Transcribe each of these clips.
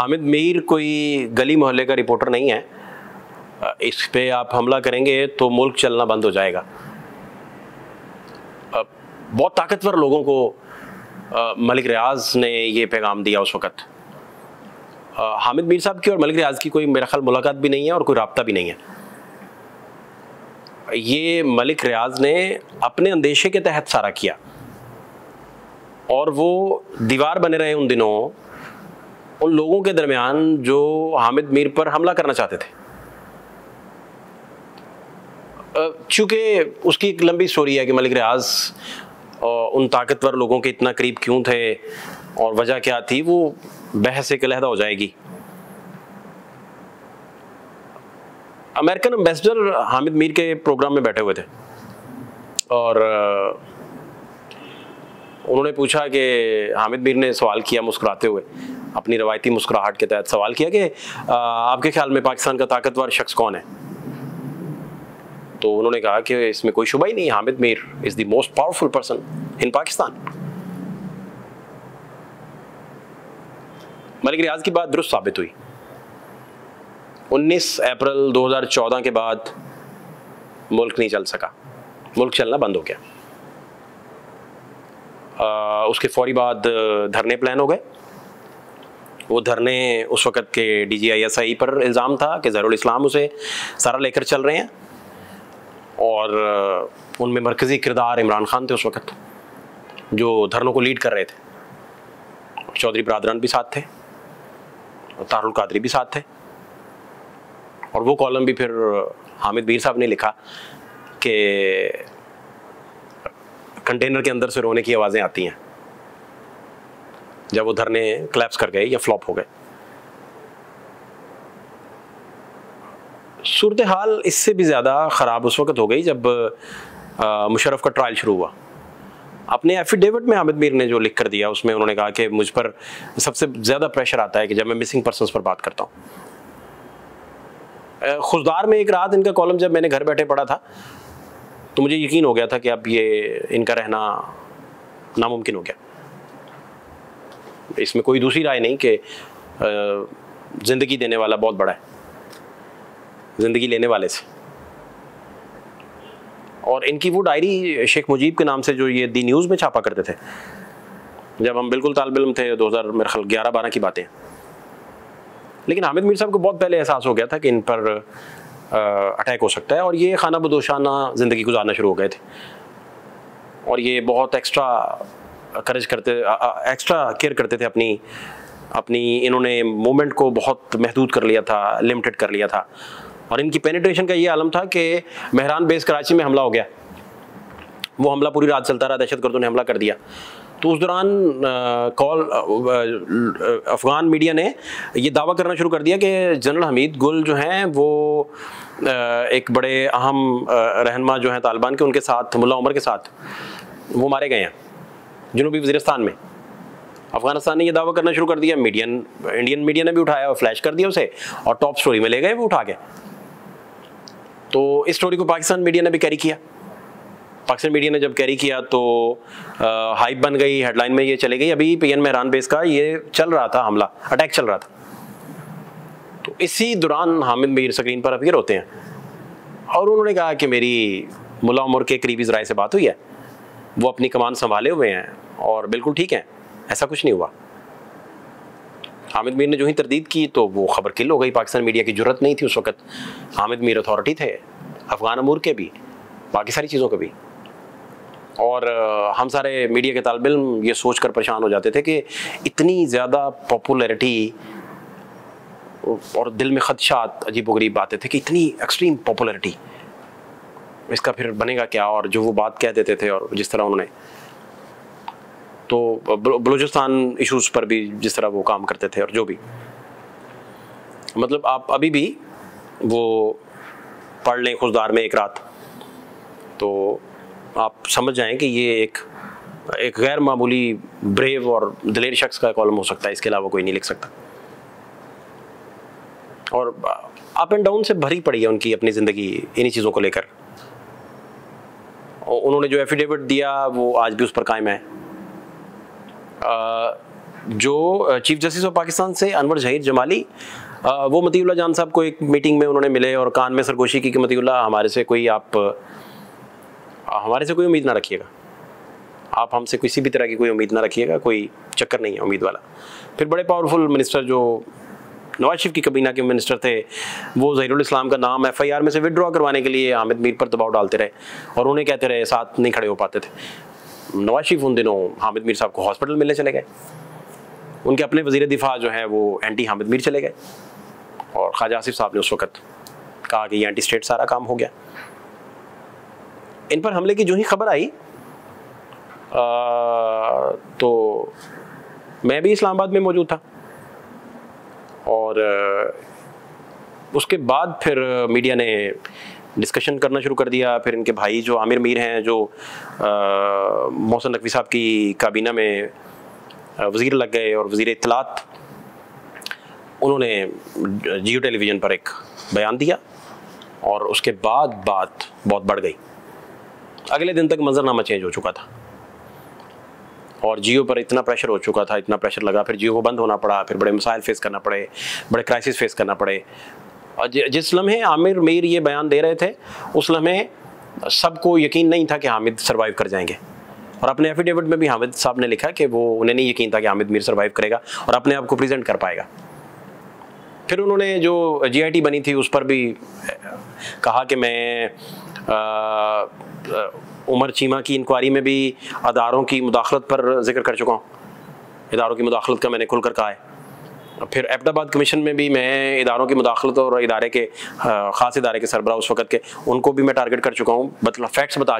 हामिद मीर कोई गली मोहल्ले का रिपोर्टर नहीं है। इस पे आप हमला करेंगे तो मुल्क चलना बंद हो जाएगा। बहुत ताकतवर लोगों को मलिक रियाज ने ये पैगाम दिया उस वक़्त। हामिद मीर साहब की और मलिक रियाज की कोई मेरा ख्याल मुलाकात भी नहीं है और कोई राब्ता भी नहीं है। ये मलिक रियाज ने अपने अंदेशे के तहत सारा किया और वो दीवार बने रहे उन दिनों उन लोगों के दरमियान जो हामिद मीर पर हमला करना चाहते थे। चूँकि उसकी एक लंबी स्टोरी है कि मलिक रियाज उन ताकतवर लोगों के इतना करीब क्यों थे और वजह क्या थी, वो बहस एक अलहदा हो जाएगी। अमेरिकन एम्बेसडर हामिद मीर के प्रोग्राम में बैठे हुए थे और उन्होंने पूछा कि हामिद मीर ने सवाल किया मुस्कुराते हुए, अपनी रवायती मुस्कुराहट के तहत सवाल किया कि आपके ख्याल में पाकिस्तान का ताकतवर शख्स कौन है? तो उन्होंने कहा कि इसमें कोई शुबा ही नहीं, Hamid Mir is the most powerful person in Pakistan. Malik Riaz की बात दुरुस्त साबित हुई। 19 अप्रैल 2014 के बाद मुल्क नहीं चल सका, मुल्क चलना बंद हो गया। उसके फौरी बाद धरने प्लान हो गए। वो धरने उस वक़्त के DGISI पर इल्ज़ाम था कि ज़हरुल इस्लाम उसे सारा लेकर चल रहे हैं और उनमें मरकज़ी किरदार इमरान खान थे उस वक़्त, जो धरनों को लीड कर रहे थे। चौधरी बरादरान भी साथ थे, तारुल कादरी भी साथ थे। और वो कॉलम भी फिर हामिद मीर साहब ने लिखा कि कंटेनर के अंदर से रोने की आवाज़ें आती हैं जब वो धरने क्लैप्स कर गए या फ्लॉप हो गए। सूरत हाल इससे भी ज़्यादा ख़राब उस वक़्त हो गई जब मुशर्रफ का ट्रायल शुरू हुआ। अपने एफिडेविट में हामिद मीर ने जो लिख कर दिया उसमें उन्होंने कहा कि मुझ पर सबसे ज़्यादा प्रेशर आता है कि जब मैं मिसिंग पर्सनस पर बात करता हूँ। खुशदार में एक रात इनका कॉलम जब मैंने घर बैठे पढ़ा था तो मुझे यकीन हो गया था कि अब ये इनका रहना नामुमकिन हो गया। इसमें कोई दूसरी राय नहीं कि ज़िंदगी देने वाला बहुत बड़ा है ज़िंदगी लेने वाले से। और इनकी वो डायरी शेख मुजीब के नाम से जो ये दी न्यूज़ में छापा करते थे जब हम बिल्कुल तालिब इल्म थे, 2011-12 की बातें। लेकिन हामिद मीर साहब को बहुत पहले एहसास हो गया था कि इन पर अटैक हो सकता है और ये खाना बदोशाना ज़िंदगी गुजारना शुरू हो गए थे और ये बहुत एक्स्ट्रा केयर करते थे अपनी इन्होंने मूवमेंट को बहुत महदूद कर लिया था, लिमिटेड कर लिया था। और इनकी पेनिट्रेशन का ये आलम था कि मेहरान बेस कराची में हमला हो गया। वो हमला पूरी रात चलता रहा, दहशतगर्दों ने हमला कर दिया। तो उस दौरान अफ़गान मीडिया ने ये दावा करना शुरू कर दिया कि जनरल हमीद गुल जो हैं वो एक बड़े अहम रहनुमा जो हैं तालिबान के, उनके साथ मुल्ला उमर के साथ वो मारे गए हैं जनूबी वज़ीरिस्तान में। अफ़गानिस्तान ने ये दावा करना शुरू कर दिया। इंडियन मीडिया ने भी उठाया और फ्लैश कर दिया उसे और टॉप स्टोरी में ले गए वो उठा के। तो इस स्टोरी को पाकिस्तान मीडिया ने भी कैरी किया। पाकिस्तान मीडिया ने जब कैरी किया तो हाइप बन गई, हेडलाइन में ये चले गई। अभी PN मेहरान बेस का ये चल रहा था, हमला अटैक चल रहा था। तो इसी दौरान हामिद मीर स्क्रीन पर अपीयर होते हैं और उन्होंने कहा कि मेरी मुल्ला उमर के करीबी ज़राए से बात हुई है, वो अपनी कमान संभाले हुए हैं और बिल्कुल ठीक हैं, ऐसा कुछ नहीं हुआ। हामिद मीर ने जो ही तरदीद की तो वो खबर किल हो गई। पाकिस्तान मीडिया की जुर्रत नहीं थी उस वक़्त। हामिद मीर अथॉरिटी थे अफ़गान अमूर के भी, बाकी सारी चीज़ों के भी। और हम सारे मीडिया के तालिब इल्म ये सोच कर परेशान हो जाते थे कि इतनी ज़्यादा पॉपुलैरिटी और दिल में ख़दशात अजीबोगरीब आते थे कि इतनी एक्सट्रीम पॉपुलैरिटी, इसका फिर बनेगा क्या। और जो वो बात कह देते थे और जिस तरह उन्होंने तो बलूचिस्तान इशूज़ पर भी जिस तरह वो काम करते थे और जो भी, मतलब आप अभी भी वो पढ़ लें खुशदार में एक रात तो आप समझ जाएं कि ये एक गैर मामूली ब्रेव और दिलेर शख्स का कॉलम हो सकता है, इसके अलावा कोई नहीं लिख सकता। और अप एंड डाउन से भरी पड़ी है उनकी अपनी ज़िंदगी इन्हीं चीज़ों को लेकर। उन्होंने जो एफिडेविट दिया वो आज भी उस पर कायम है। जो चीफ जस्टिस ऑफ पाकिस्तान से अनवर जहीर जमाली, वो मतीउल्लाह जान साहब को एक मीटिंग में उन्होंने मिले और कान में सरगोशी की कि मतीउल्लाह हमारे से कोई उम्मीद ना रखिएगा, आप हमसे किसी भी तरह की कोई उम्मीद ना रखिएगा, कोई चक्कर नहीं है उम्मीद वाला। फिर बड़े पावरफुल मिनिस्टर जो नवाज शरीफ की कबीना के मिनिस्टर थे, वो ज़हीरुल इस्लाम का नाम FIR में से विड्रॉ करवाने के लिए हामिद मीर पर दबाव डालते रहे और उन्हें कहते रहे, साथ नहीं खड़े हो पाते थे। नवाज शरीफ उन दिनों हामिद मीर साहब को हॉस्पिटल मिलने चले गए, उनके अपने वज़ीर दिफा जो हैं वो एंटी हामिद मीर चले गए और ख्वाजा आसिफ साहब ने उस वक्त कहा कि ये एंटी स्टेट सारा काम हो गया। इन पर हमले की जो ही खबर आई तो मैं भी इस्लामाबाद में मौजूद था और उसके बाद फिर मीडिया ने डिस्कशन करना शुरू कर दिया। फिर इनके भाई जो आमिर मीर हैं, जो मोहसिन नकवी साहब की काबीना में वज़ीर लग गए और वज़ीर इत्तलात, उन्होंने जियो टेलीविज़न पर एक बयान दिया और उसके बाद बात बहुत बढ़ गई। अगले दिन तक मंजरनामा चेंज हो चुका था और जियो पर इतना प्रेशर हो चुका था, इतना प्रेशर लगा, फिर जियो को बंद होना पड़ा, फिर बड़े मसाइल फेस करना पड़े, बड़े क्राइसिस फेस करना पड़े। और जिस लम्हे आमिर मीर ये बयान दे रहे थे, उस लम्हे सबको यकीन नहीं था कि हामिद सर्वाइव कर जाएंगे और अपने एफिडेविट में भी हामिद साहब ने लिखा कि वो उन्हें नहीं यकीन था कि हामिद मीर सर्वाइव करेगा और अपने आप को प्रेजेंट कर पाएगा। फिर उन्होंने जो GIT बनी थी उस पर भी कहा कि मैं उमर चीमा की इंक्वायरी में भी अदारों की मुदाखलत पर जिक्र कर चुका हूँ, इदारों की मुदाखलत का मैंने खुलकर कहा है। फिर एबटाबाद कमीशन में भी मैं इदारों की मुदाखलत और इदारे के ख़ास इदारे के सरबराह उस वक़्त के, उनको भी मैं टारगेट कर चुका हूँ, मतलब फैक्ट्स बता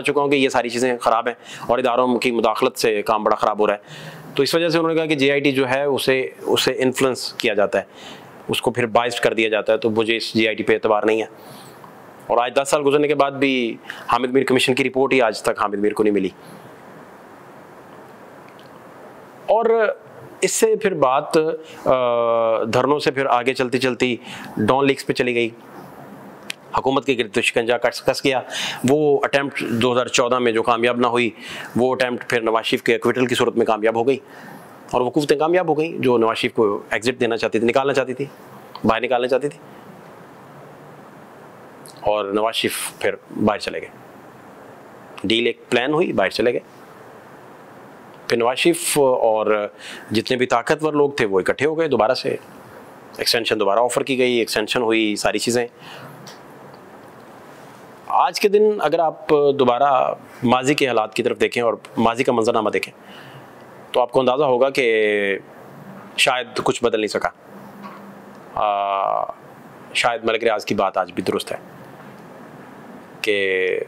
चुका हूँ कि ये सारी चीज़ें ख़राब हैं और इदारों की मुदाखलत से काम बड़ा ख़राब हो रहा है। तो इस वजह से उन्होंने कहा कि GIT जो है उसे इन्फ्लुएंस किया जाता है, उसको फिर बाइस्ड कर दिया जाता है, तो मुझे इस GIT पे एतबार नहीं है। और आज 10 साल गुजरने के बाद भी हामिद मीर कमीशन की रिपोर्ट ही आज तक हामिद मीर को नहीं मिली। और इससे फिर बात धरनों से फिर आगे चलती चलती डॉन लीक्स पे चली गई, हुकूमत के गिरफ्त शिकंजा कस गया। वो अटैम्प्ट 2014 में जो कामयाब ना हुई, वो अटैम्प्ट फिर नवाज शरीफ के एक्विटल की सूरत में कामयाब हो गई और वकूफ़तें कामयाब हो गई जो नवाज शरीफ को एग्जिट देना चाहती थी, निकालना चाहती थी, बाहर निकालना चाहती थी, और नवाज शरीफ फिर बाहर चले गए। डील एक प्लान हुई, बाहर चले गए। फिर नवाज शरीफ और जितने भी ताकतवर लोग थे वो इकट्ठे हो गए, दोबारा से एक्सटेंशन दोबारा ऑफर की गई, एक्सटेंशन हुई, सारी चीज़ें। आज के दिन अगर आप दोबारा माजी के हालात की तरफ देखें और माजी का मंजरनामा देखें तो आपको अंदाज़ा होगा कि शायद कुछ बदल नहीं सका। शायद मलिक रियाज की बात आज भी दुरुस्त है कि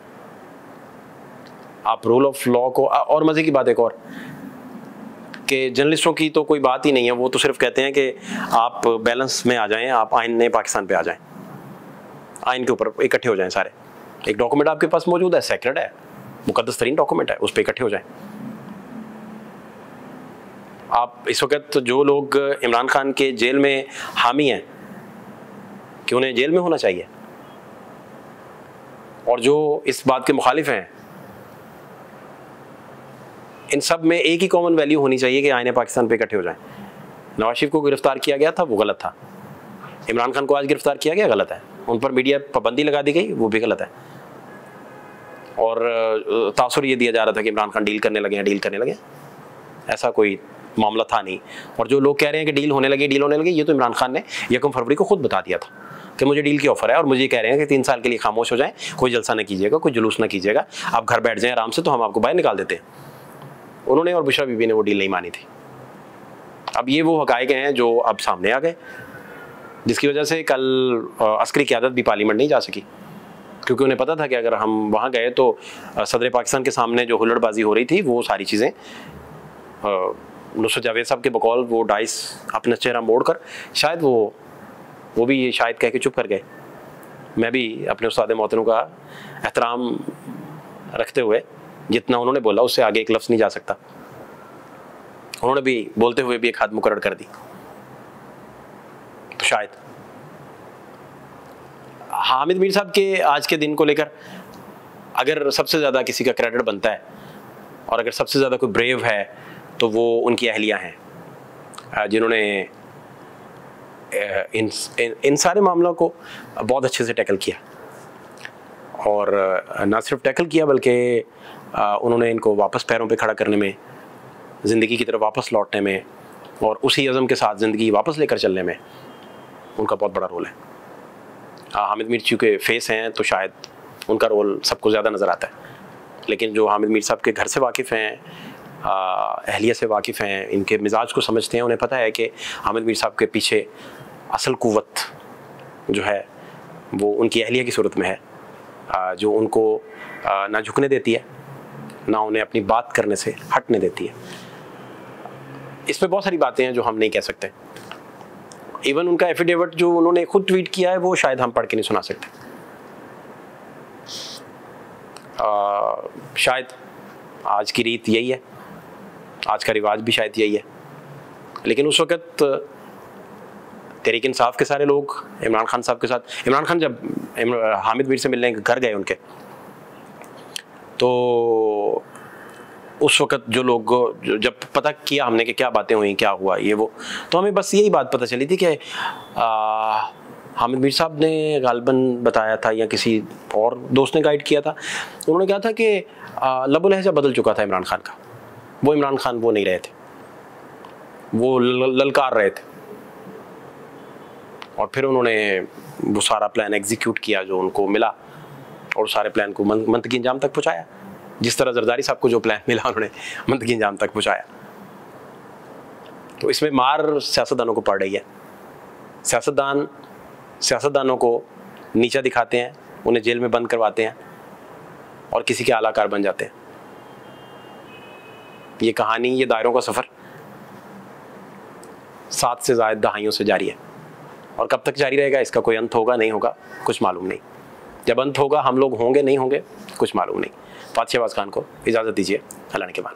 आप रूल ऑफ लॉ को, और मज़े की बात एक और कि जर्नलिस्टों की तो कोई बात ही नहीं है, वो तो सिर्फ कहते हैं कि आप बैलेंस में आ जाएं, आप आईन पाकिस्तान पे आ जाएं, आइन के ऊपर इकट्ठे हो जाएं सारे। एक डॉक्यूमेंट आपके पास मौजूद है, सेक्रेट है, मुकद्दस तरीन डॉक्यूमेंट है, उस पर इकट्ठे हो जाएं। आप इस वक्त जो लोग इमरान खान के जेल में हामी हैं कि उन्हें जेल में होना चाहिए, और जो इस बात के मुखालिफ हैं, इन सब में एक ही कॉमन वैल्यू होनी चाहिए कि आईने पाकिस्तान पे इकट्ठे हो जाएं। नवाज शरीफ को गिरफ्तार किया गया था, वो गलत था। इमरान खान को आज गिरफ्तार किया गया, गलत है। उन पर मीडिया पाबंदी लगा दी गई, वो भी गलत है। और तासुर ये दिया जा रहा था कि इमरान खान डील करने लगे, ऐसा कोई मामला था नहीं। और जो लोग कह रहे हैं कि डील होने लगी, ये तो इमरान खान ने 1 फरवरी को खुद बता दिया था कि मुझे डील की ऑफर है और मुझे कह रहे हैं कि 3 साल के लिए खामोश हो जाएं, कोई जलसा न कीजिएगा, कोई जुलूस न कीजिएगा, आप घर बैठ जाएं आराम से, तो हम आपको बाहर निकाल देते हैं। उन्होंने और बुशरा बीबी ने वो डील नहीं मानी थी। अब ये वो हकायक हैं जो अब सामने आ गए, जिसकी वजह से कल अस्करी क़यादत भी पार्लियामेंट नहीं जा सकी, क्योंकि उन्हें पता था कि अगर हम वहाँ गए तो सदर पाकिस्तान के सामने जो हुल्लड़बाजी हो रही थी वो सारी चीज़ें, नुसरत जावेद साहब के बकौल वो डाइस अपना चेहरा मोड़कर शायद वो भी ये शायद कह के चुप कर गए। मैं भी अपने उस्ताद मोहतरम का एहतराम रखते हुए जितना उन्होंने बोला उससे आगे एक लफ्ज़ नहीं जा सकता। उन्होंने भी बोलते हुए भी एक हद मुकर्रर कर दी। तो शायद हामिद मीर साहब के आज के दिन को लेकर अगर सबसे ज़्यादा किसी का क्रेडिट बनता है और अगर सबसे ज़्यादा कोई ब्रेव है तो वो उनकी अहलिया हैं। जिन्होंने इन सारे मामलों को बहुत अच्छे से टैकल किया, और ना सिर्फ टैकल किया बल्कि उन्होंने इनको वापस पैरों पे खड़ा करने में, ज़िंदगी की तरफ वापस लौटने में और उसी अज़म के साथ ज़िंदगी वापस लेकर चलने में उनका बहुत बड़ा रोल है। हामिद मीर चूँकि फेस हैं तो शायद उनका रोल सबको ज़्यादा नज़र आता है, लेकिन जो हामिद मीर साहब के घर से वाकिफ़ हैं, अहलिया से वाकिफ़ हैं, इनके मिजाज को समझते हैं, उन्हें पता है कि हामिद मीर साहब के पीछे असल क़ुव्वत जो है वो उनकी अहलिया की सूरत में है, जो उनको ना झुकने देती है, ना उन्हें अपनी बात करने से हटने देती है। इसमें बहुत सारी बातें हैं जो हम नहीं कह सकते। इवन उनका एफिडेविट जो उन्होंने खुद ट्वीट किया है वो शायद हम पढ़ के नहीं सुना सकते। शायद आज की रीत यही है, आज का रिवाज भी शायद यही है, लेकिन उस वक़्त तहरीक इंसाफ के सारे लोग इमरान खान साहब के साथ, इमरान खान जब हामिद मीर से मिलने घर गए उनके, तो उस वक़्त जो लोग जब पता किया हमने कि क्या बातें हुई, क्या हुआ ये वो, तो हमें बस यही बात पता चली थी कि हामिद मीर साहब ने गालिबन बताया था या किसी और दोस्त ने गाइड किया था, उन्होंने कहा था कि लबो लहजा बदल चुका था इमरान खान का, वो इमरान खान वो नहीं रहे थे, वो ललकार रहे थे। और फिर उन्होंने वो सारा प्लान एग्जीक्यूट किया जो उनको मिला, और सारे प्लान को मंतकी अंजाम तक पहुँचाया, जिस तरह जरदारी साहब को जो प्लान मिला उन्होंने मंतकी अंजाम तक पहुँचाया। तो इसमें मार सियासतदानों को पड़ रही है। सियासतदानों को नीचा दिखाते हैं, उन्हें जेल में बंद करवाते हैं और किसी के आलाकार बन जाते हैं। ये कहानी, ये दायरों का सफ़र 7 से ज़ायद दहाइयों से जारी है, और कब तक जारी रहेगा इसका कोई अंत होगा नहीं होगा कुछ मालूम नहीं। जब अंत होगा हम लोग होंगे नहीं होंगे कुछ मालूम नहीं। फातिह शहबाज खान को इजाज़त दीजिए, अल्लाह ने के बाद।